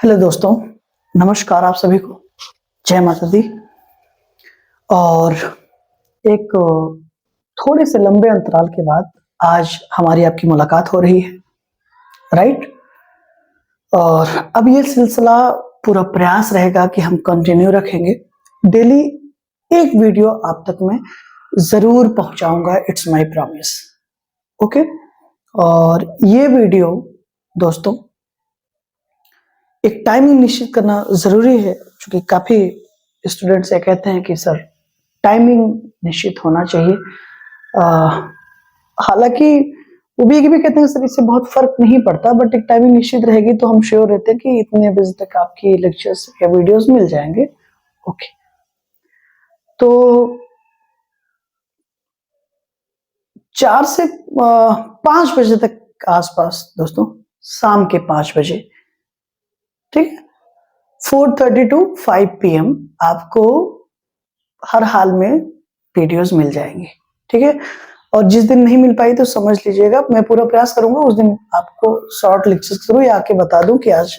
Hello दोस्तों, नमस्कार आप सभी को। जय माता दी। और एक थोड़े से लंबे अंतराल के बाद आज हमारी आपकी मुलाकात हो रही है, राइट। और अब ये सिलसिला पूरा प्रयास रहेगा कि हम कंटिन्यू रखेंगे। डेली एक वीडियो आप तक मैं जरूर पहुंचाऊंगा, इट्स माय प्रॉमिस। ओके। और ये वीडियो दोस्तों एक टाइमिंग निश्चित करना जरूरी है, क्योंकि काफी स्टूडेंट्स ये कहते हैं कि सर टाइमिंग निश्चित होना चाहिए। हालांकि वो भी कहते हैं सर इससे बहुत फर्क नहीं पड़ता, बट एक टाइमिंग निश्चित रहेगी तो हम श्योर रहते हैं कि इतने बजे तक आपकी लेक्चर्स या वीडियोस मिल जाएंगे। ओके, तो 4 से 5 बजे तक आसपास दोस्तों, शाम के 5 बजे, ठीक है, 4:30 to 5 PM आपको हर हाल में वीडियोस मिल जाएंगी, ठीक है। और जिस दिन नहीं मिल पाई तो समझ लीजिएगा, मैं पूरा प्रयास करूंगा उस दिन आपको शॉर्ट लेक्चर्स के थ्रू या आके बता दूं कि आज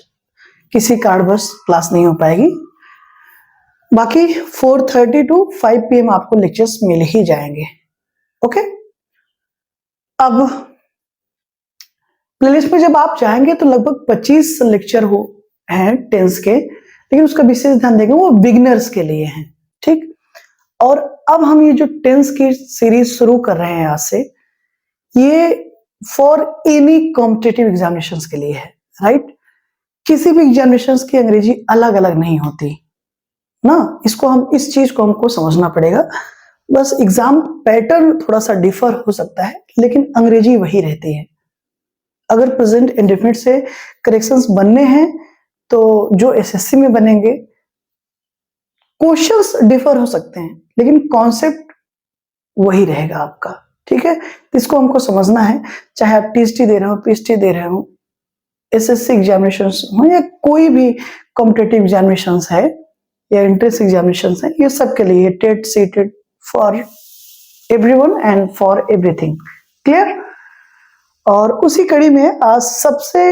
किसी कारणवश क्लास नहीं हो पाएगी। बाकी 4:30 to 5 PM आपको लेक्चर्स मिल ही जाएंगे। ओके, अब प्लेलिस्ट में जब आप जाएंगे तो लगभग 25 लेक्चर हो हैं टेंस के, लेकिन उसका विशेष ध्यान देंगे वो बिगिनर्स के लिए हैं, ठीक। और अब हम ये जो टेंस की सीरीज शुरू कर रहे हैं आज से, ये फॉर एनी कॉम्पिटिटिव एग्जामिनेशंस के लिए है, राइट। किसी भी एग्जामिनेशंस की अंग्रेजी अलग अलग नहीं होती ना, इस चीज को हमको समझना पड़ेगा। बस एग्जाम पैटर्न थोड़ा सा डिफर हो सकता है, लेकिन अंग्रेजी वही रहती है। अगर प्रेजेंट इंडेफिनिट से करेक्शंस बनने हैं तो जो एसएससी में बनेंगे, क्वेश्चंस डिफर हो सकते हैं लेकिन कॉन्सेप्ट वही रहेगा आपका, ठीक है। इसको हमको समझना है, चाहे आप टीएसटी दे रहे हो, पीएसटी दे रहे हो, एसएससी एग्जामिनेशंस हो या कोई भी कॉम्पिटिटिव एग्जामिनेशंस है या एंट्रेंस एग्जामिनेशंस है, ये सब के लिए dedicated for everyone and for everything, clear. और उसी कड़ी में आज सबसे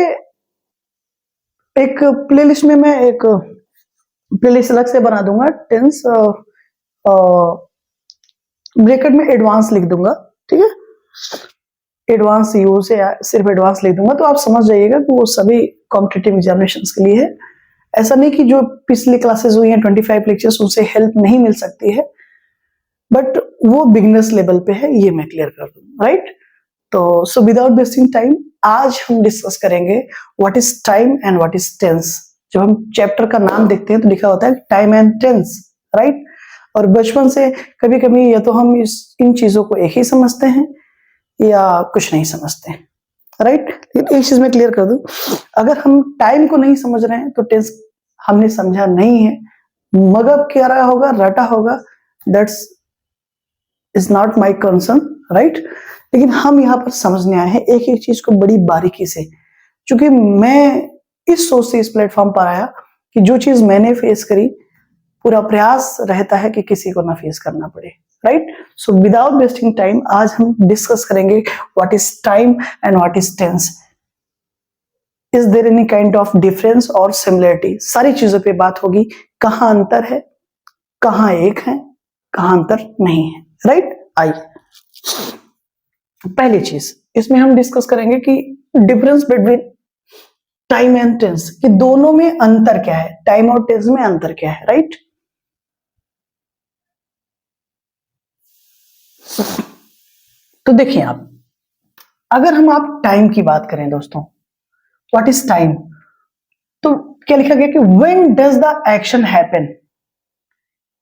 एक प्लेलिस्ट में मैं एक प्लेलिस्ट अलग से बना दूंगा, टेंस ब्रैकेट में एडवांस लिख दूंगा, ठीक है। एडवांस यू से सिर्फ एडवांस लिख दूंगा तो आप समझ जाइएगा कि वो सभी कॉम्पिटिटिव एग्जामिनेशंस के लिए है। ऐसा नहीं कि जो पिछली क्लासेस हुई हैं 25 लेक्चर्स, उनसे हेल्प नहीं मिल सकती है, बट वो बिगिनर्स लेवल पे है, ये मैं क्लियर कर दूंगा, राइट। तो सो विदाउट वेस्टिंग टाइम आज हम डिस्कस करेंगे what is time and what is tense. जब हम चैप्टर का नाम देखते हैं तो लिखा होता है टाइम एंड टेंस, राइट। और बचपन से कभी कभी या तो हम इन चीजों को एक ही समझते हैं या कुछ नहीं समझते हैं, राइट। लेकिन एक चीज मैं क्लियर कर दूं, अगर हम टाइम को नहीं समझ रहे हैं तो टेंस हमने समझा नहीं है, मगर क्या रहा होगा, रटा होगा, that's is not my concern, right. लेकिन हम यहाँ पर समझने आए हैं एक एक चीज को बड़ी बारीकी से, क्योंकि मैं इस सोच से इस प्लेटफॉर्म पर आया कि जो चीज मैंने फेस करी, पूरा प्रयास रहता है कि किसी को ना फेस करना पड़े, right. So without wasting time आज हम डिस्कस करेंगे what is time and what is tense. Is there any kind of difference और सिमिलरिटी, सारी चीजों पे बात होगी। कहाँ अंतर है, कहाँ एक है, कहाँ अंतर नहीं है, राइट। आइए पहली चीज इसमें हम डिस्कस करेंगे कि difference between time and tense, कि दोनों में अंतर क्या है, टाइम और टेंस में अंतर क्या है, राइट। तो देखिए आप, अगर हम आप टाइम की बात करें दोस्तों, व्हाट इज टाइम, तो क्या लिखा गया कि when does the action happen.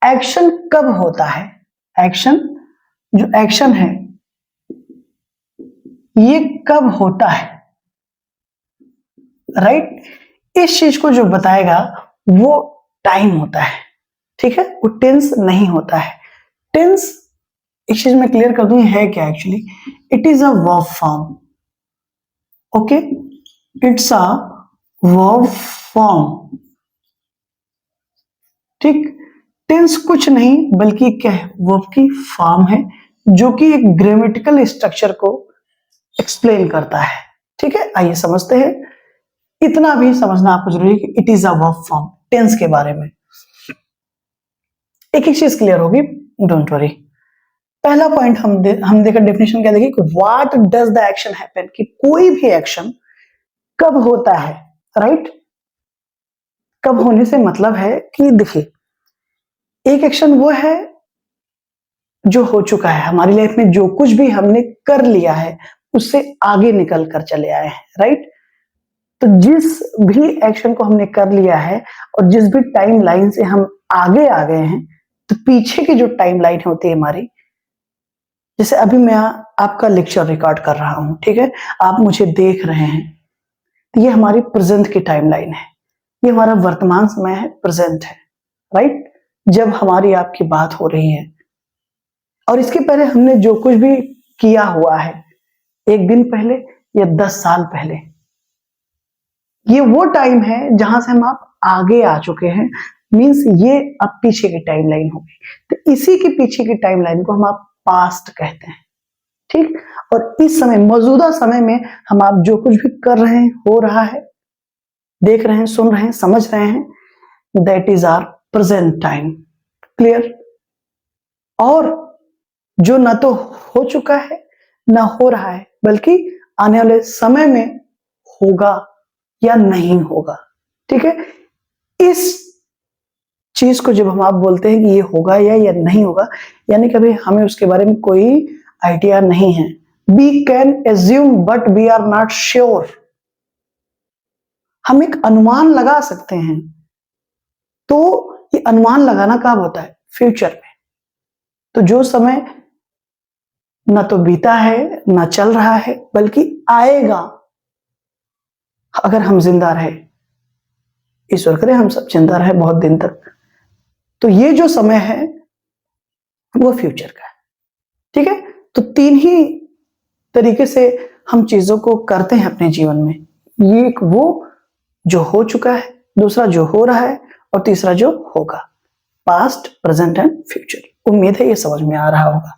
Action कब होता है, एक्शन जो एक्शन है ये कब होता है, राइट। इस चीज को जो बताएगा वो टाइम होता है, ठीक है, वो टेंस नहीं होता है। टेंस, एक चीज मैं क्लियर कर दूं, है क्या actually, it is a verb form, okay, it's a verb form, ठीक। टेंस कुछ नहीं बल्कि क्या है, वर्ब की फॉर्म है जो कि एक ग्रामेटिकल स्ट्रक्चर को एक्सप्लेन करता है, ठीक है। आइए समझते हैं इतना भी समझना आपको जरूरी है कि it is a verb form. Tense के बारे में एक एक चीज क्लियर होगी, डोंट वरी। पहला पॉइंट हम देखा डेफिनेशन क्या देखिए, what does the action happen, कि कोई भी एक्शन कब होता है, राइट। कब होने से मतलब है कि देखिए, एक एक्शन वो है जो हो चुका है हमारी लाइफ में, जो कुछ भी हमने कर लिया है उससे आगे निकल कर चले आए हैं, राइट। तो जिस भी एक्शन को हमने कर लिया है और जिस भी टाइम लाइन से हम आगे आ गए हैं, तो पीछे की जो टाइम लाइन होती है हमारी, जैसे अभी मैं आपका लेक्चर रिकॉर्ड कर रहा हूं, ठीक है, आप मुझे देख रहे हैं, तो ये हमारी प्रेजेंट की टाइम लाइन है, ये हमारा वर्तमान समय है, प्रेजेंट है, राइट। जब हमारी आपकी बात हो रही है, और इसके पहले हमने जो कुछ भी किया हुआ है, एक दिन पहले या 10 साल पहले, ये वो टाइम है जहां से हम आप आगे आ चुके हैं, मींस ये अब पीछे की टाइम लाइन होगी। तो इसी के पीछे की टाइम लाइन को हम आप पास्ट कहते हैं, ठीक। और इस समय, मौजूदा समय में हम आप जो कुछ भी कर रहे हैं, हो रहा है, देख रहे हैं, सुन रहे हैं, समझ रहे हैं, that is our present time, clear. और जो ना तो हो चुका है ना हो रहा है, बल्कि आने वाले समय में होगा या नहीं होगा, ठीक है। इस चीज को जब हम आप बोलते हैं कि ये होगा या नहीं होगा, यानी कभी हमें उसके बारे में कोई आइडिया नहीं है। We can assume but we are not sure. हम एक अनुमान लगा सकते हैं। तो ये अनुमान लगाना कब होता है? फ्यूचर में। तो जो समय न तो बीता है, न चल रहा है, बल्कि आएगा, अगर हम जिंदा रहे, ईश्वर करे हम सब जिंदा रहे बहुत दिन तक, तो ये जो समय है वो फ्यूचर का है, ठीक है। तो तीन ही तरीके से हम चीजों को करते हैं अपने जीवन में। ये एक वो जो हो चुका है, दूसरा जो हो रहा है, और तीसरा जो होगा, पास्ट, प्रेजेंट एंड फ्यूचर। उम्मीद है ये समझ में आ रहा होगा,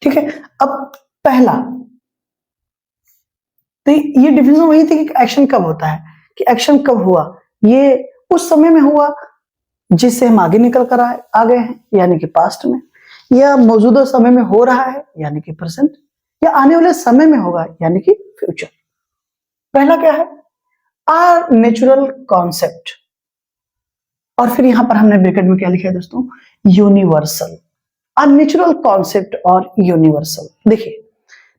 ठीक है। अब पहला, तो ये डिफिनेशन वही थी कि एक्शन कब होता है, कि एक्शन कब हुआ, ये उस समय में हुआ जिससे हम आगे निकल कर आ गए हैं, यानी कि पास्ट में, या मौजूदा समय में हो रहा है यानी कि प्रेजेंट, या आने वाले समय में होगा यानी कि फ्यूचर। पहला क्या है? आर नेचुरल कॉन्सेप्ट, और फिर यहां पर हमने ब्रैकेट में क्या लिखा है दोस्तों? यूनिवर्सल। आर नेचुरल कॉन्सेप्ट और यूनिवर्सल। देखिए,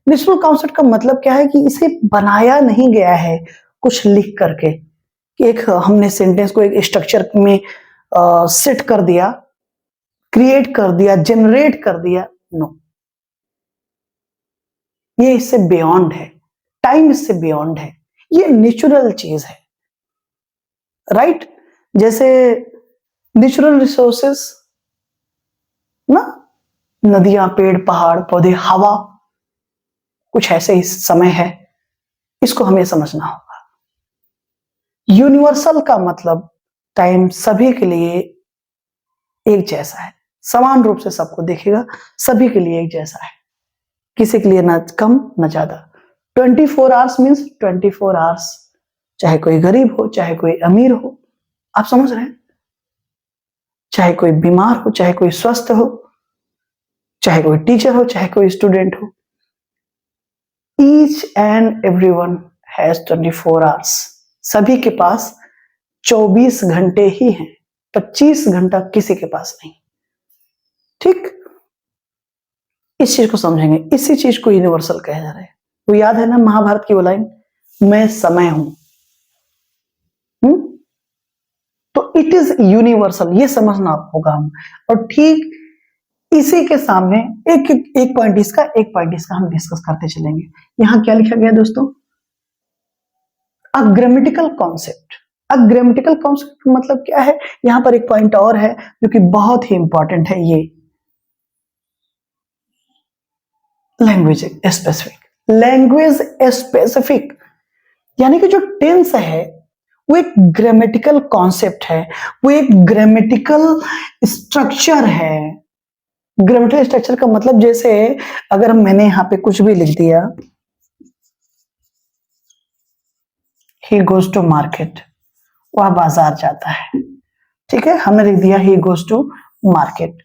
नेचुरल कॉन्सेप्ट का मतलब क्या है कि इसे बनाया नहीं गया है कुछ लिख करके, कि एक हमने सेंटेंस को एक स्ट्रक्चर में सेट कर दिया, क्रिएट कर दिया, जनरेट कर दिया, नो। ये इससे बियॉन्ड है, टाइम इससे बियॉन्ड है, ये नेचुरल चीज है, राइट। जैसे नेचुरल रिसोर्सेस ना, नदियां, पेड़, पहाड़, पौधे, हवा, कुछ ऐसे ही समय है, इसको हमें समझना होगा। यूनिवर्सल का मतलब टाइम सभी के लिए एक जैसा है, समान रूप से सबको देखेगा, सभी के लिए एक जैसा है, किसी के लिए ना कम ना ज्यादा। 24 आवर्स मीन्स 24 आवर्स, चाहे कोई गरीब हो, चाहे कोई अमीर हो, आप समझ रहे हैं, चाहे कोई बीमार हो, चाहे कोई स्वस्थ हो, चाहे कोई टीचर हो, चाहे कोई स्टूडेंट हो, each and everyone has 24 hours. सभी के पास 24 घंटे ही हैं, 25 घंटा किसी के पास नहीं, ठीक। इस चीज को समझेंगे, इसी चीज को यूनिवर्सल कहा जा रहा है। वो याद है ना महाभारत की वो लाइन, मैं समय हूं। तो इट इज यूनिवर्सल, ये समझना होगा हम। और ठीक इसी के सामने एक एक पॉइंट इसका, एक पॉइंट इसका हम डिस्कस करते चलेंगे। यहां क्या लिखा गया दोस्तों? अ ग्रामेटिकल कॉन्सेप्ट। अ ग्रामेटिकल कॉन्सेप्ट मतलब क्या है? यहां पर एक पॉइंट और है जो कि बहुत ही इंपॉर्टेंट है, ये लैंग्वेज स्पेसिफिक। लैंग्वेज स्पेसिफिक यानी कि जो टेंस है वो एक ग्रामेटिकल कॉन्सेप्ट है, वो एक ग्रामेटिकल स्ट्रक्चर है। ग्रामेटिकल स्ट्रक्चर का मतलब, जैसे अगर मैंने यहां पे कुछ भी लिख दिया, ही गोज टू मार्केट, वह बाजार जाता है। ठीक है, हमने लिख दिया ही गोज टू मार्केट।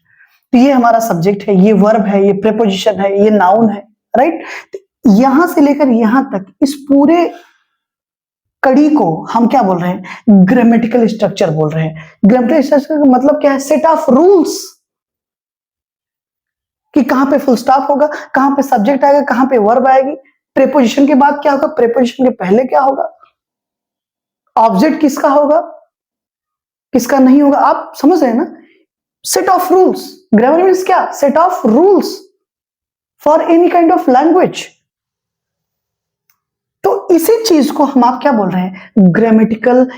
तो ये हमारा सब्जेक्ट है, ये वर्ब है, ये प्रीपोजिशन है, ये नाउन है, राइट। यहां से लेकर यहां तक इस पूरे कड़ी को हम क्या बोल रहे हैं, ग्रामेटिकल स्ट्रक्चर बोल रहे हैं। ग्रामेटिकल स्ट्रक्चर का मतलब क्या है, सेट ऑफ रूल्स, कि कहां पे फुल स्टॉप होगा, कहां पे सब्जेक्ट आएगा, कहां पे वर्ब आएगी, प्रीपोजिशन के बाद क्या होगा, प्रीपोजिशन के पहले क्या होगा, ऑब्जेक्ट किसका होगा, किसका नहीं होगा। आप समझ रहे हैं ना, set of rules. Grammar means क्या, set of rules for any kind of language. तो इसी चीज को हम आप क्या बोल रहे हैं, ग्रामेटिकल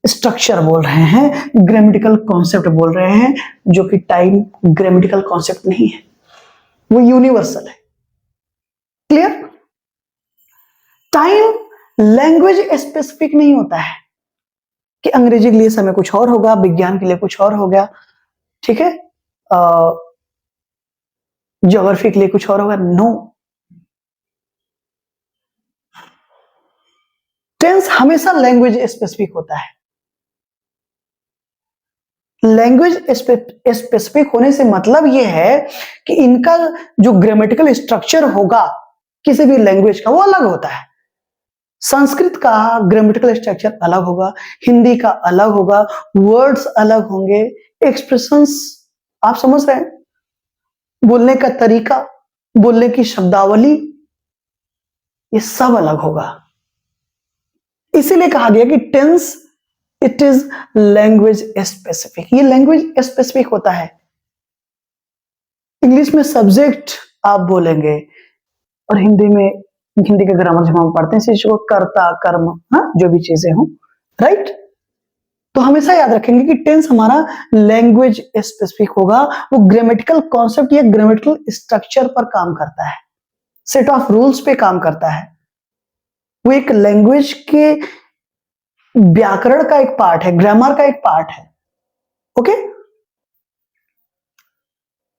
स्ट्रक्चर बोल रहे हैं, ग्रामेटिकल कॉन्सेप्ट बोल रहे हैं, जो कि टाइम ग्रामेटिकल कॉन्सेप्ट नहीं है, वो यूनिवर्सल है। क्लियर। टाइम लैंग्वेज स्पेसिफिक नहीं होता है कि अंग्रेजी के लिए समय कुछ और होगा, विज्ञान के लिए कुछ और हो गया, ठीक है, ज्योग्राफी के लिए कुछ और होगा। नो, टेंस हमेशा लैंग्वेज स्पेसिफिक होता है। लैंग्वेज स्पेसिफिक होने से मतलब यह है कि इनका जो ग्रामेटिकल स्ट्रक्चर होगा किसी भी लैंग्वेज का, वो अलग होता है। संस्कृत का ग्रामेटिकल स्ट्रक्चर अलग होगा, हिंदी का अलग होगा, वर्ड्स अलग होंगे, एक्सप्रेशंस, आप समझ रहे हैं, बोलने का तरीका, बोलने की शब्दावली, ये सब अलग होगा। इसीलिए कहा गया कि tense it is language specific, ये लैंग्वेज स्पेसिफिक होता है। इंग्लिश में सब्जेक्ट आप बोलेंगे और हिंदी में, हिंदी का ग्रामर जब हम पढ़ते हैं इसी को कर्ता कर्म, हाँ, जो भी चीजें हों, राइट। तो हमेशा याद रखेंगे कि टेंस हमारा लैंग्वेज स्पेसिफिक होगा, वो ग्रामेटिकल कॉन्सेप्ट या ग्रामेटिकल स्ट्रक्चर पर काम करता है, सेट ऑफ रूल्स पे काम करता है। वो एक लैंग्वेज के व्याकरण का एक पार्ट है, ग्रामर का एक पार्ट है। ओके,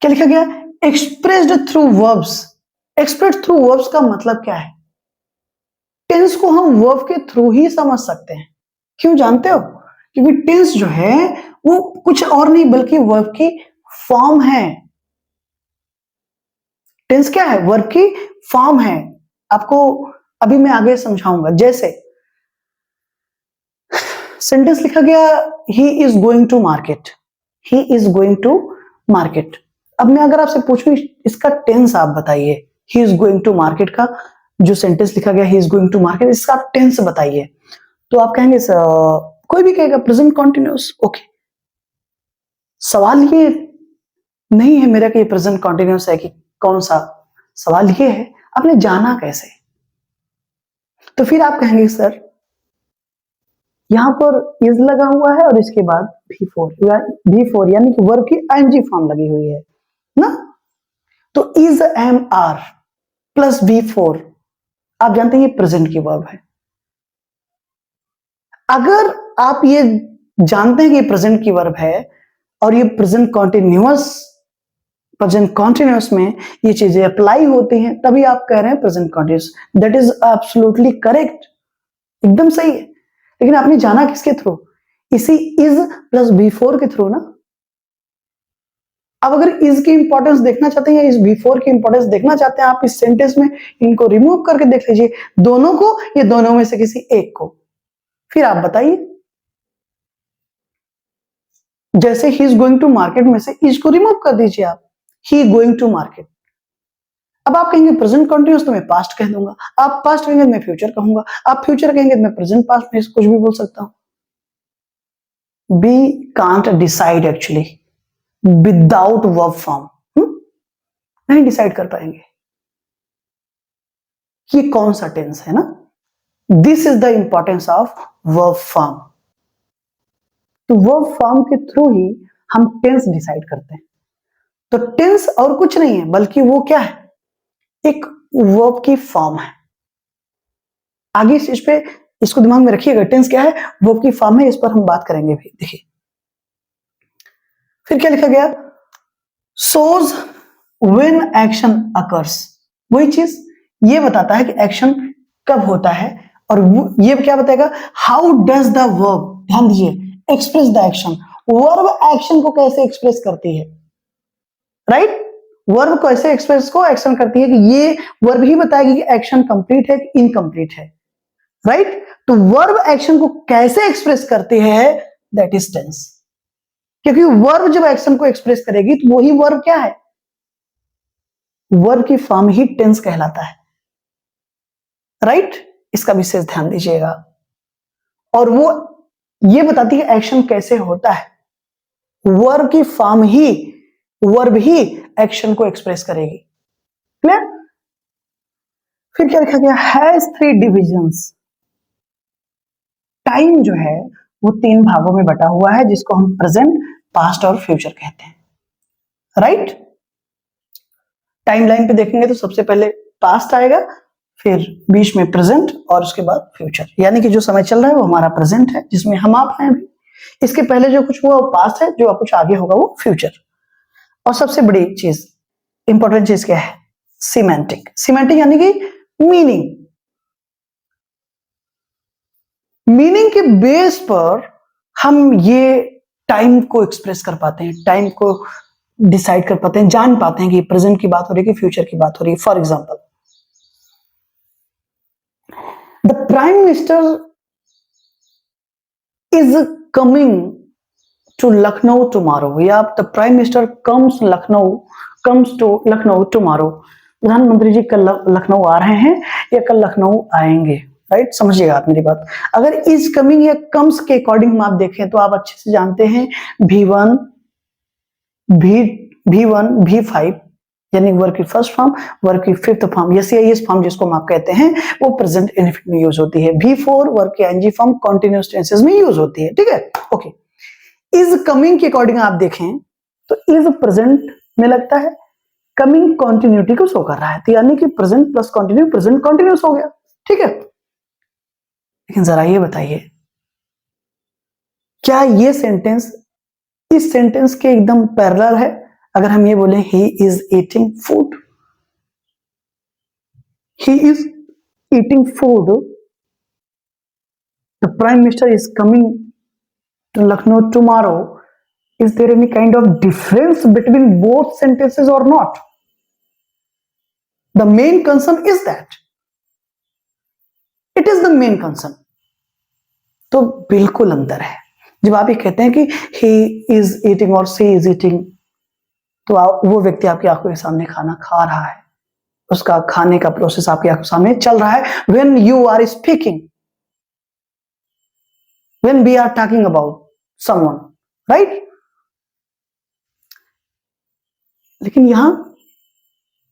क्या लिखा गया, expressed through verbs. Express through verbs का मतलब क्या है, टेंस को हम वर्ब के थ्रू ही समझ सकते हैं। क्यों जानते हो, क्योंकि टेंस जो है वो कुछ और नहीं बल्कि वर्ब की फॉर्म है। टेंस क्या है, वर्ब की फॉर्म है। आपको अभी मैं आगे समझाऊंगा। जैसे सेंटेंस लिखा गया, he is going to market, he is going to market. अब मैं अगर आपसे पूछूं इसका टेंस आप बताइए, he is going to market का जो सेंटेंस लिखा गया, he is going to market, इसका टेंस बताइए। तो आप कहेंगे कोई भी कहेगा प्रेजेंट कॉन्टिन्यूअस। ओके, सवाल ये नहीं है मेरा कि प्रेजेंट कॉन्टिन्यूअस है कि कौन सा, सवाल ये है आपने जाना कैसे। तो फिर आप कहेंगे सर यहां पर इज लगा हुआ है और इसके बाद V4 यानी कि वर्ब की आईएनजी फॉर्म लगी हुई है ना। तो is M R plus V4, आप जानते हैं ये प्रेजेंट की वर्ब है। अगर आप ये जानते हैं कि प्रेजेंट की वर्ब है और ये प्रेजेंट कॉन्टिन्यूअस में ये चीजें अप्लाई होती हैं, तभी आप कह रहे हैं present continuous. That is absolutely correct, एकदम सही है। लेकिन आपने जाना किसके थ्रू, इसी इज प्लस V4 के थ्रू ना। अब अगर इज की इंपॉर्टेंस देखना चाहते हैं या इस V4 की इंपॉर्टेंस देखना चाहते हैं, आप इस सेंटेंस में इनको रिमूव करके देख लीजिए, दोनों को या दोनों में से किसी एक को, फिर आप बताइए। जैसे he is going to market में से इज को रिमूव कर दीजिए आप, ही गोइंग टू मार्केट। अब आप कहेंगे प्रेजेंट कॉन्टिन्यूअस, तो मैं पास्ट कह दूंगा, आप पास्ट कहेंगे तो मैं फ्यूचर कहूंगा, आप फ्यूचर कहेंगे तो मैं प्रेजेंट पास्ट में कुछ भी बोल सकता हूं। We can't decide actually without verb form, नहीं डिसाइड कर पाएंगे ये कौन सा टेंस है ना। This is the importance of verb form. तो वर्ब फॉर्म के थ्रू ही हम टेंस डिसाइड करते हैं। तो टेंस और कुछ नहीं है बल्कि वो क्या है, एक वर्ब की फॉर्म है। आगे इस पे इसको दिमाग में रखिएगा, टेंस क्या है, वर्ब की फॉर्म है, इस पर हम बात करेंगे भी। देखिए फिर क्या लिखा गया, सोज व्हेन एक्शन अकर्स, वही चीज ये बताता है कि एक्शन कब होता है और ये क्या बताएगा, हाउ डज द वर्ब, ध्यान दीजिए, express the action, verb action को कैसे एक्सप्रेस करती है, राइट, वर्ब कैसे एक्सप्रेस को एक्शन करती है, कि ये वर्ब ही बताएगी कि एक्शन कंप्लीट है कि इनकम्प्लीट है, राइट। तो वर्ब एक्शन को कैसे एक्सप्रेस करती है, दैट इज टेंस, क्योंकि वर्ब जब एक्शन को एक्सप्रेस करेगी तो वही वर्ब क्या है, वर्ब की फॉर्म ही टेंस कहलाता है, राइट। इसका विशेष ध्यान दीजिएगा। और वो ये बताती है एक्शन कैसे होता है, वर्ब की फॉर्म ही, वर्ब ही एक्शन को एक्सप्रेस करेगी, क्लियर। फिर क्या लिखा गया, हैज 3 डिविजन्स, टाइम जो है वो 3 भागों में बटा हुआ है, जिसको हम प्रेजेंट, पास्ट और फ्यूचर कहते हैं, राइट। टाइमलाइन पे देखेंगे तो सबसे पहले पास्ट आएगा, फिर बीच में प्रेजेंट और उसके बाद फ्यूचर, यानी कि जो समय चल रहा है वो हमारा प्रेजेंट है, जिसमें हम आप हैं अभी, इसके पहले जो कुछ हुआ वो पास्ट है, जो कुछ आगे होगा वो फ्यूचर। और सबसे बड़ी चीज, इंपॉर्टेंट चीज क्या है, सिमेंटिक, सिमेंटिक यानी कि मीनिंग, मीनिंग के बेस पर हम ये टाइम को एक्सप्रेस कर पाते हैं, टाइम को डिसाइड कर पाते हैं, जान पाते हैं कि प्रेजेंट की बात हो रही है कि फ्यूचर की बात हो रही है। For example, the prime minister is coming to Lucknow tomorrow, या the prime minister comes to Lucknow tomorrow, प्रधानमंत्री जी कल लखनऊ आ रहे हैं या कल लखनऊ आएंगे, राइट। समझिएगा आप मेरी बात, अगर इज कमिंग या कम्स के अकॉर्डिंग हम आप देखें तो आप अच्छे से जानते हैं V1 V1 V5 यानी वर्ब की फर्स्ट फॉर्म, वर्ब की फिफ्थ फॉर्म या CIS फॉर्म जिसको हम आप कहते हैं, वो प्रेजेंट इंडेफिनिट में यूज होती है। V4 वर्ब की ING फॉर्म कॉन्टिन्यूअस टेंसेस में यूज होती है, ठीक है, ओके। इज कमिंग के अकॉर्डिंग आप देखें तो इज प्रेजेंट में लगता है, कमिंग कॉन्टिन्यूटी को शो कर रहा है, तो यानी कि present plus continue present continuous हो गया, ठीक है। लेकिन जरा ये बताइए, क्या ये सेंटेंस इस सेंटेंस के एकदम पैरेलल है? अगर हम ये बोले he is eating food, he is eating food, the prime minister is coming to Lucknow tomorrow, is there any kind of difference between both sentences or not? The main concern is that it is the main concern, तो बिल्कुल अंतर है। जब आप ये कहते हैं कि he is eating और she is eating, तो वो व्यक्ति आपकी आंखों के सामने खाना खा रहा है, उसका खाने का प्रोसेस आपकी आंखों के सामने चल रहा है। when you are speaking, when we are talking about someone, right? लेकिन यहां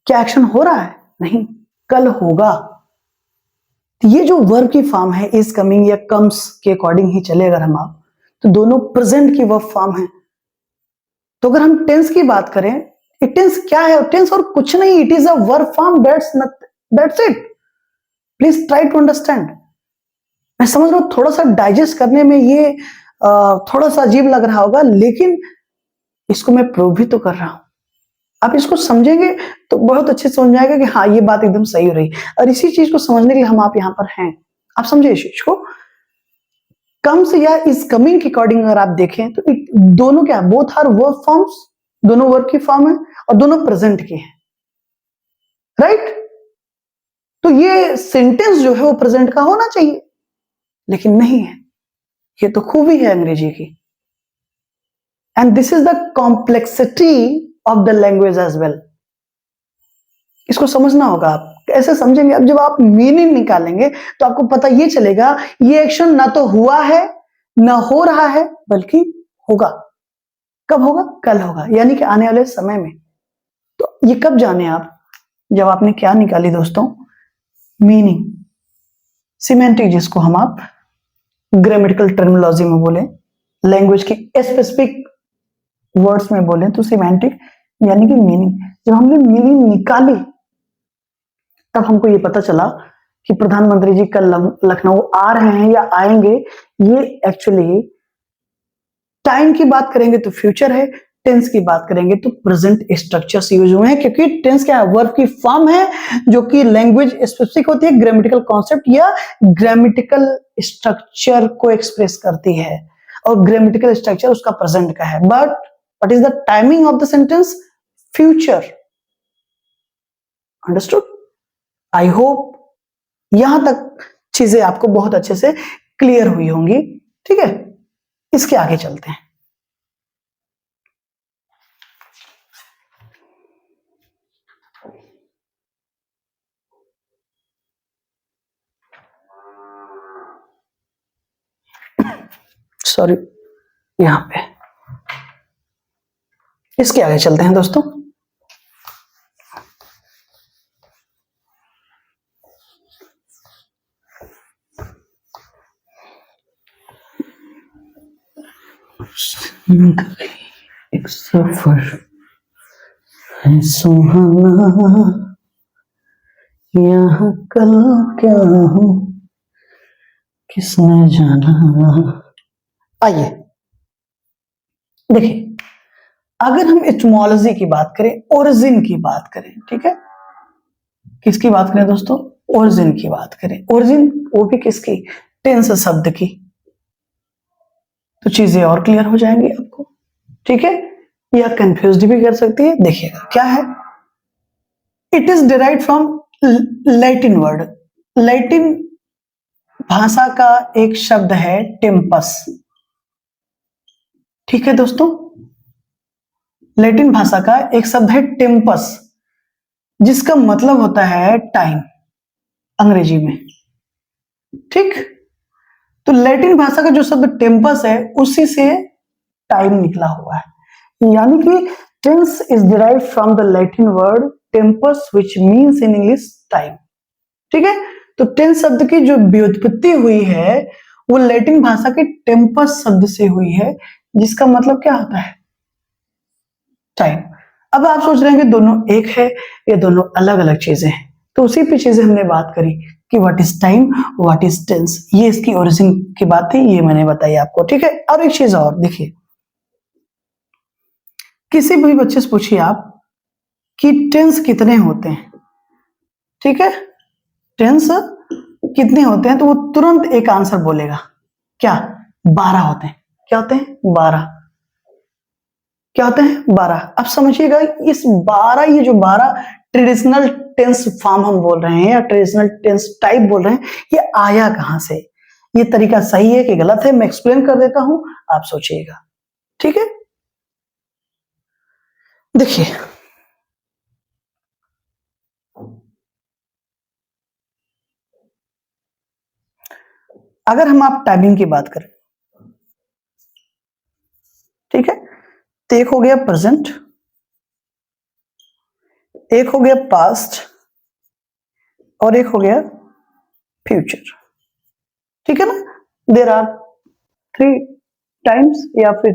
क्या एक्शन हो रहा है? नहीं, कल होगा। ये जो वर्ब की फॉर्म है इज कमिंग या कम्स के अकॉर्डिंग ही चले अगर हम आप, तो दोनों प्रेजेंट की वर्ब फॉर्म है। तो अगर हम टेंस की बात करें, टेंस क्या है? टेंस और कुछ नहीं, it is a verb form, that's it. Please try to understand. मैं समझ रहा हूं थोड़ा सा डाइजेस्ट करने में ये थोड़ा सा अजीब लग रहा होगा, लेकिन इसको मैं प्रूव भी तो कर रहा हूं। आप इसको समझेंगे तो बहुत अच्छे से समझ जाएगा कि हाँ ये बात एकदम सही हो रही, और इसी चीज को समझने के लिए हम आप यहां पर हैं। आप समझे इस चीज को? कम्स या इज कमिंग के अकॉर्डिंग अगर आप देखें तो दोनों क्या, बोथ आर वर्ब फॉर्म्स, दोनों वर्ब की फॉर्म है और दोनों प्रेजेंट की है, राइट। तो ये सेंटेंस जो है वो प्रेजेंट का होना चाहिए, लेकिन नहीं है। ये तो खूबी है अंग्रेजी की, and this is the complexity of the language as well. इसको समझना होगा। आप कैसे समझेंगे? अब जब आप मीनिंग निकालेंगे तो आपको पता ये चलेगा ये एक्शन ना तो हुआ है ना हो रहा है, बल्कि होगा। कब होगा? कल होगा, यानी कि आने वाले समय में। तो ये कब जाने आप? जब आपने क्या निकाली दोस्तों? मीनिंग, सिमेंटिक, जिसको हम आप ग्रामेटिकल टर्मिनोलॉजी में बोले, लैंग्वेज की स्पेसिफिक वर्ड्स में बोले तो सिमेंटिक यानी कि मीनिंग। जब हमने मीनिंग निकाली तब हमको ये पता चला कि प्रधानमंत्री जी कल लखनऊ आ रहे हैं या आएंगे। ये एक्चुअली टाइम की बात करेंगे तो फ्यूचर है, टेंस की बात करेंगे तो प्रेजेंट स्ट्रक्चर्स यूज हुए हैं, क्योंकि टेंस क्या है, वर्ब की फॉर्म है जो कि लैंग्वेज स्पेसिफिक होती है, ग्रामेटिकल कॉन्सेप्ट या ग्रामेटिकल स्ट्रक्चर को एक्सप्रेस करती है, और ग्रामेटिकल स्ट्रक्चर उसका प्रेजेंट का है। But what is the timing of the sentence? Future. Understood? I hope यहां तक चीजें आपको बहुत अच्छे से क्लियर हुई होंगी। ठीक है, इसके आगे चलते हैं। सॉरी, यहां पे इसके आगे चलते हैं दोस्तों। एक सफर है सुहाना, यहाँ कल क्या हो किसने जाना। आइए देखिए, अगर हम एटमोलॉजी की बात करें, ओरिजिन की बात करें, ठीक है, किसकी बात करें दोस्तों? ओरिजिन की बात करें। ओरिजिन वो भी किसकी? टेंस शब्द की। तो चीजें और क्लियर हो जाएंगी आपको। ठीक है, या कंफ्यूज भी कर सकती है। देखिएगा क्या है, it is derive from Latin word. Latin भाषा का एक शब्द है टेम्पस। ठीक है दोस्तों, लैटिन भाषा का एक शब्द है टेम्पस, जिसका मतलब होता है टाइम अंग्रेजी में। ठीक, तो लैटिन भाषा का जो शब्द टेम्पस है उसी से टाइम निकला हुआ है, यानी कि tense is derive from the Latin word tempus which means in English time. ठीक है, तो टेंस शब्द की जो व्युत्पत्ति हुई है वो लैटिन भाषा के टेम्पस शब्द से हुई है, जिसका मतलब क्या होता है? टाइम। अब आप सोच रहे हैं कि दोनों एक है या दोनों अलग अलग चीजें हैं, तो उसी पे चीजें हमने बात करी कि what is time, what is tense. ये इसकी ओरिजिन की बात थी, ये मैंने बताई आपको। ठीक है, और एक चीज और देखिए, किसी भी बच्चे से पूछिए आप कि टेंस कितने होते हैं, ठीक है, टेंस कितने होते हैं, तो वो तुरंत एक आंसर बोलेगा, क्या? 12 होते हैं। क्या होते हैं? 12। क्या होते हैं? 12। अब समझिएगा, इस 12, ये जो 12 ट्रेडिशनल टेंस फॉर्म हम बोल रहे हैं या ट्रेडिशनल टेंस टाइप बोल रहे हैं, ये आया कहां से? ये तरीका सही है कि गलत है, मैं एक्सप्लेन कर देता हूं, आप सोचिएगा। ठीक है, देखिए, अगर हम आप टाइमिंग की बात करें, ठीक है, तो एक हो गया प्रेजेंट, एक हो गया पास्ट, और एक हो गया फ्यूचर। ठीक है ना? देर आर 3 टाइम्स, या फिर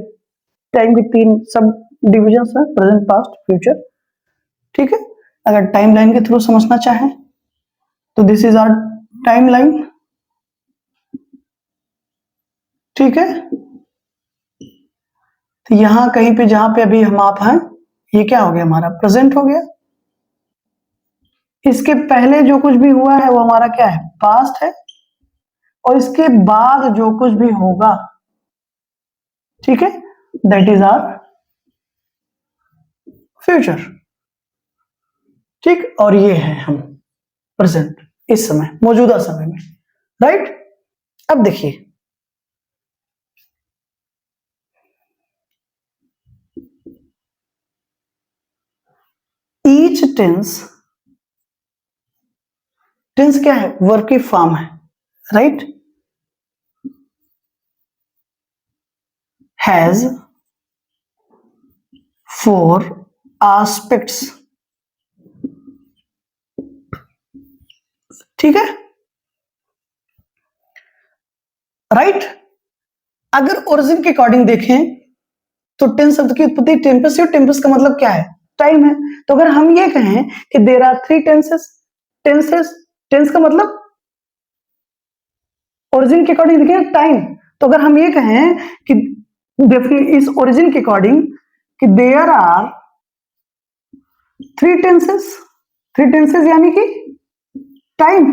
टाइम की 3 सब डिविजन है, प्रेजेंट, पास्ट, फ्यूचर। ठीक है, अगर टाइम लाइन के थ्रू समझना चाहें तो this is our time line. ठीक है, तो यहां कहीं पे जहां पे अभी हम आप हैं, ये क्या हो गया? हमारा प्रेजेंट हो गया। इसके पहले जो कुछ भी हुआ है वो हमारा क्या है? पास्ट है। और इसके बाद जो कुछ भी होगा, ठीक है, दैट इज आवर फ्यूचर। ठीक, और ये है हम प्रेजेंट, इस समय, मौजूदा समय में। राइट, अब देखिए, ईच टेंस, टेंस क्या है? वर्ब की फॉर्म है, राइट, हैज 4 एस्पेक्ट्स। ठीक है, राइट। अगर ओरिजिन के अकॉर्डिंग देखें तो टेंस शब्द की उत्पत्ति टेम्पस से, और टेम्पस का मतलब क्या है? टाइम है। तो अगर हम ये कहें कि there are 3 tenses, tenses, tense का मतलब ओरिजिन के अकॉर्डिंग देखें टाइम। तो अगर हम ये कहें कि डेफिनेटली इस ओरिजिन के अकॉर्डिंग कि देयर आर 3 टेंसेस। 3 टेंसेस यानी कि टाइम,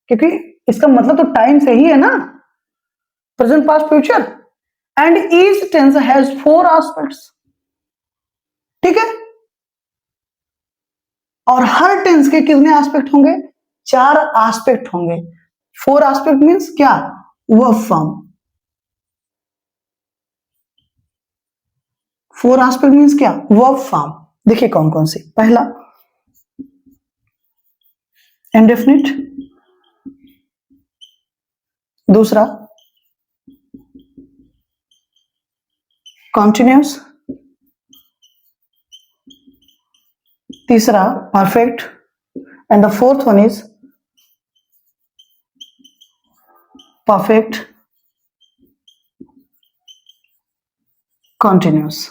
क्योंकि इसका मतलब तो टाइम से ही है ना, present past future, and each tense has 4 aspects. ठीक है, और हर टेंस के कितने एस्पेक्ट होंगे? 4 एस्पेक्ट होंगे। 4 एस्पेक्ट मींस क्या? Verb form. 4 एस्पेक्ट मींस क्या? Verb form. देखिए कौन कौन सी। पहला इंडेफिनिट, दूसरा कॉन्टिन्यूस, तीसरा perfect, and the fourth one is perfect continuous.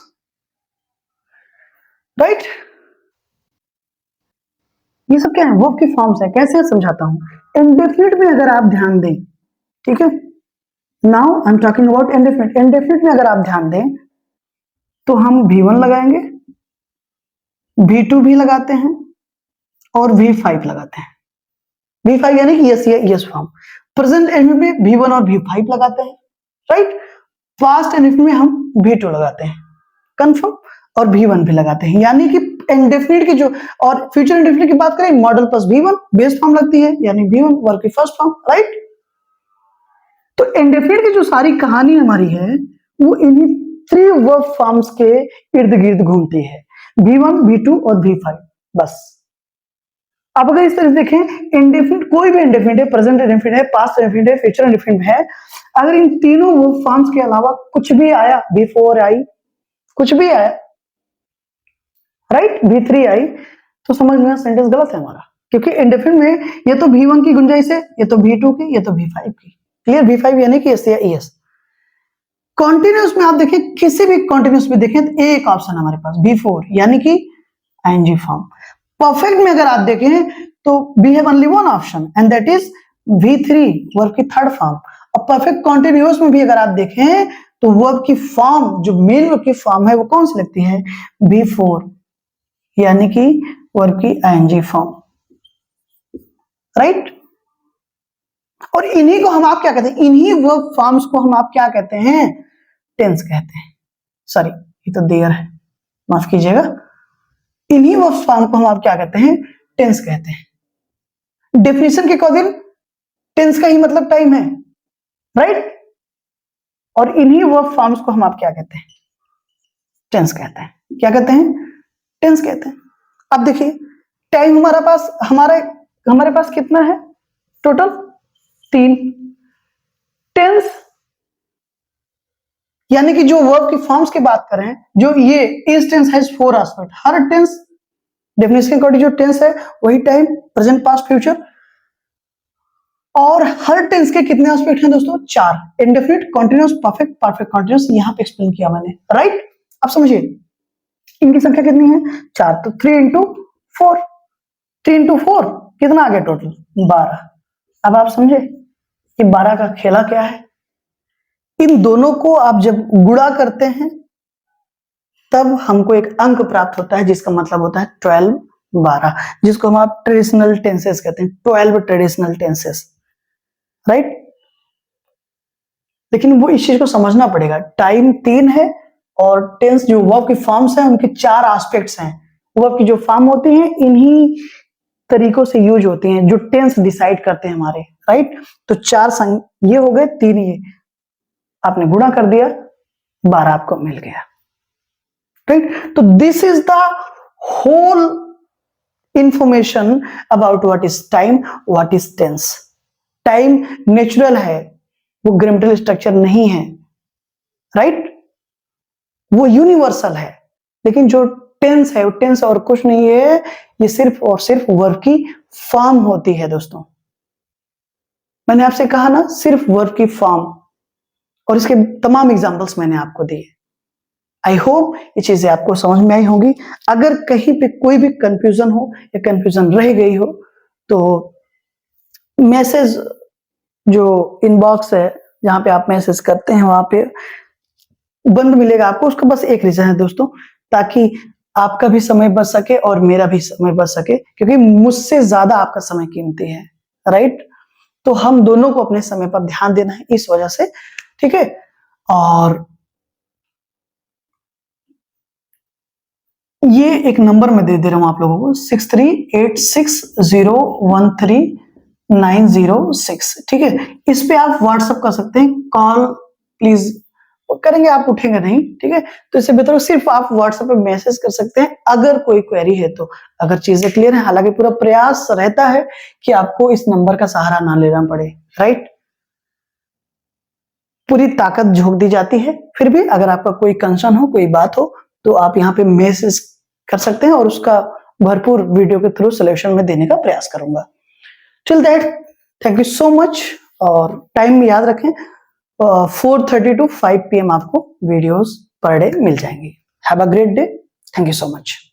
Right, ये सब क्या है? वर्ब की फॉर्म्स है। कैसे समझाता हूं। इंडेफिनिट में अगर आप ध्यान दें, ठीक है, now I am talking about indefinite. Indefinite में अगर आप ध्यान दें तो हम V1 लगाएंगे, V2 भी लगाते हैं और V5 लगाते हैं। V5 यानी कि यस, ये यस फॉर्म। प्रेजेंट एंड में V1 और V5 लगाते हैं, राइट। पास्ट एंड में हम V2 लगाते हैं, कंफर्म, और V1 भी लगाते हैं। यानी कि इंडेफिनिट की जो, और फ्यूचर इंडेफिनिट की बात करें, model plus V1 base form लगती है, यानी V1 वर्ब की फर्स्ट फॉर्म, राइट। तो इंडेफिनिट की जो सारी कहानी हमारी है वो इन्हीं 3 वर्ब फॉर्म्स के इर्द गिर्द घूमती है, V1, V2 और V5, बस। अब अगर इस तरह से देखें, इंडेफिनिट कोई भी इंडेफिनिट है, प्रेजेंट इंडेफिनिट है, पास्ट इंडेफिनिट है, फ्यूचर इंडेफिनिट है, अगर इन तीनों वर्ब फॉर्म्स के अलावा कुछ भी आया, B4 आई, कुछ भी आया, राइट, B3 आई, तो समझ में सेंटेंस गलत है हमारा, क्योंकि इंडेफिनिट में ये तो V1 की गुंजाइश है, ये तो V2 की, ये तो V5 की। क्लियर? V5 यानी कि यस या यस। कॉन्टिन्यूस में आप देखें, किसी भी कॉन्टिन्यूस में देखें तो एक ऑप्शन हमारे पास B4 यानी कि आईएनजी फॉर्म। परफेक्ट में अगर आप देखें तो we have only one option and that is V3 verb की थर्ड फॉर्म। और परफेक्ट कॉन्टिन्यूस में भी अगर आप देखें तो वर्ब की फॉर्म, जो मेन वर्ब की फॉर्म है, वो कौन सी लगती है? B4 यानी कि वर्ब की आईएनजी फॉर्म, राइट। और इन्हीं को हम आप क्या कहते हैं? इन्हीं वर्ब फॉर्म्स को हम आप क्या कहते हैं? टेंस कहते हैं। सॉरी, ये तो देयर है, माफ कीजिएगा। इन्हीं वर्ब फॉर्म को हम आप क्या कहते हैं? टेंस कहते हैं। डेफिनेशन के अकॉर्डिंग टेंस का ही मतलब टाइम है, राइट। और इन्हीं वर्ब फॉर्म्स को हम आप क्या कहते हैं? टेंस कहते हैं। क्या कहते हैं? टेंस कहते हैं। अब देखिए, टाइम हमारे पास कितना है टोटल? 3। टेंस यानी कि जो वर्ब की फॉर्म्स की बात करें, जो ये इज टेंस हैज 4 एस्पेक्ट। हर टेंस डेफिनेशन के अकॉर्डिंग जो टेंस है वही टाइम, प्रेजेंट, पास्ट, फ्यूचर। और हर टेंस के कितने एस्पेक्ट हैं दोस्तों? 4। Indefinite, continuous, perfect, perfect continuous. यहां पे एक्सप्लेन किया मैंने, राइट। अब समझिए इनकी संख्या कितनी है? 4। तो 3 इंटू 4, 3 इंटू 4 कितना आ गया टोटल? 12। अब आप समझे कि 12 का खेला क्या है? इन दोनों को आप जब गुणा करते हैं तब हमको एक अंक प्राप्त होता है, जिसका मतलब होता है 12, 12, जिसको हम आप ट्रेडिशनल टेंसेस कहते हैं। 12 ट्रेडिशनल टेंसेस, राइट। लेकिन वो इस चीज को समझना पड़ेगा, टाइम 3 है और टेंस जो वर्ब की फॉर्म्स हैं उनके 4 एस्पेक्ट्स हैं। वर्ब की जो फॉर्म होती हैं इन्हीं तरीकों से यूज होती हैं जो टेंस डिसाइड करते हैं हमारे, राइट। तो 4 ये हो गए, 3 ये, आपने गुणा कर दिया, 12 आपको मिल गया, राइट। तो this is the whole information about what is time, what is tense. Time natural है, वो ग्रामेटिकल स्ट्रक्चर नहीं है, राइट। वो यूनिवर्सल है। लेकिन जो टेंस है वो टेंस और कुछ नहीं है, ये सिर्फ और सिर्फ वर्ब की फॉर्म होती है दोस्तों। मैंने आपसे कहा ना, सिर्फ वर्ब की फॉर्म, और इसके तमाम एग्जांपल्स मैंने आपको दिए। आई होप ये चीजें आपको समझ में आई होंगी। अगर कहीं पे कोई भी कंफ्यूजन हो या कंफ्यूजन रह गई हो तो मैसेज जो इनबॉक्स है जहां पे आप मैसेज करते हैं वहां पे बंद मिलेगा आपको। उसका बस एक रीजन है दोस्तों ताकि आपका भी समय बच सके और मेरा भी समय बच सके, क्योंकि मुझसे ज्यादा आपका समय कीमती है, राइट। तो हम दोनों को अपने समय पर ध्यान देना है इस वजह से, ठीक है। और ये एक नंबर मैं दे दे रहा हूं आप लोगों को, 6386013906, ठीक है। इस पे आप व्हाट्सअप कर सकते हैं, कॉल प्लीज करेंगे आप उठेंगे नहीं, ठीक है। तो इससे बेहतर सिर्फ आप व्हाट्सएप पे मैसेज कर सकते हैं अगर कोई क्वेरी है तो, अगर चीजें क्लियर है। हालांकि पूरा प्रयास रहता है कि आपको इस नंबर का सहारा ना लेना पड़े, राइट। पूरी ताकत झोंक दी जाती है, फिर भी अगर आपका कोई कंसर्न हो, कोई बात हो, तो आप यहाँ पे मैसेज कर सकते हैं और उसका भरपूर वीडियो के थ्रू सोल्यूशन में देने का प्रयास करूंगा। Till that, thank you so much. और टाइम याद रखें, 4:30 to 5 PM आपको वीडियोस पर डे मिल जाएंगी। Have a great day, thank you so much.